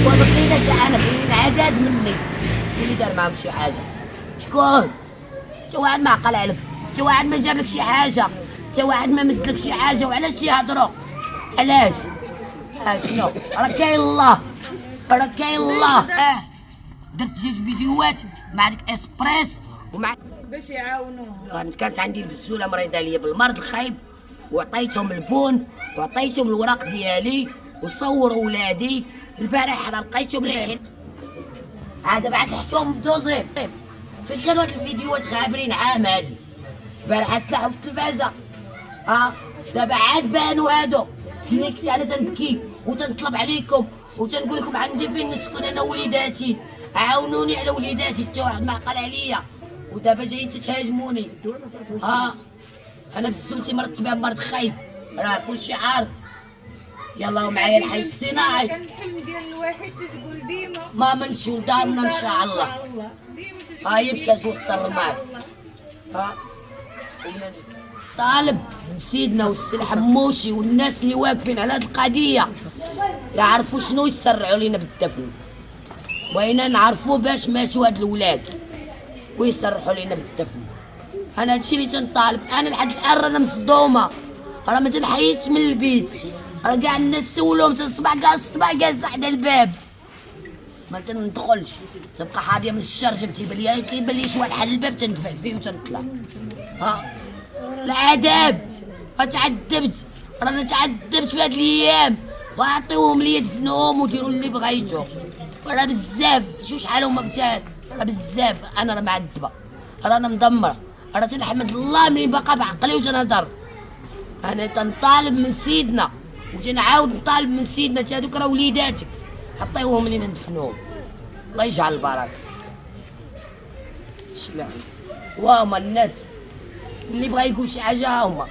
وبقينا شحال كاينين عدد مني. شكون اللي دار معاهم شي حاجه؟ شكون؟ تا واحد ما عقل عليك، تا واحد ما جاب لك شي حاجه، تا واحد ما مدلك شي حاجه. وعلاش يهضروا؟ علاش؟ شنو؟ راه كاين الله، راه كاين الله. درت جوج فيديوهات مع ديك اسبريس ومع باش يعاونوهم. كانت عندي البزوله مريضه ليا بالمرض الخايب، وعطيتهم البون وعطيتهم الوراق ديالي وصوروا ولادي. البارح انا لقيتهم لاهين عاد بعد لحتهم في دوزيم. فين كانوا هاد الفيديوهات غابرين عام هادي؟ البارح تلاحوا في التلفازه. دابا عاد بانوا هادو. ملي كنت انا تنبكي وتنطلب عليكم وتنقول لكم عندي فين نسكن انا وليداتي، عاونوني على وليداتي، حتى واحد ما عقل عليا. ودابا جايين تتهاجموني. انا بزولتي مرتبه مرض خايب، راه كلشي عارف. يلا ومعايا الحي الصناعي. كان الحلم ديال الواحد تقول ديما ما منمشيو لدارنا ان شاء الله. ديما هي مشات وسط الرماد. طالب من سيدنا والسي الحموشي والناس اللي واقفين على هاد القضيه يعرفوا شنو يسرعوا لينا بالدفن. بغينا نعرفوا باش ماتوا هاد الولاد ويسرحوا لينا بالدفن. انا هادشي اللي تنطالب. انا لحد الان رانا مصدومه، راه ما تنحيدش من البيت، راه كاع الناس سولهم تنصبح كاع الصباح جالسه حدا الباب ما تندخلش، تبقى حاضيه من الشرجم. كيبان لي شي واحد حل الباب تندفع فيه وتنطلع. العذاب. تعذبت، رانا تعذبت في هاد الايام. وعطيوهم لي يدفنوهم وديروا اللي بغيتو. راه بزاف، شوف شحال هما بزاف، راه بزاف. انا راه معذبه، رانا مدمره، راه تنحمد الله ملي باقا بعقلي وتنهضر. انا تنطالب من سيدنا وتنعاود نطالب من سيدنا، تا هادوك راه وليداتك، عطيوهم لينا ندفنوهم. الله يجعل البركه. وهما الناس اللي بغا يقول شي حاجه هما.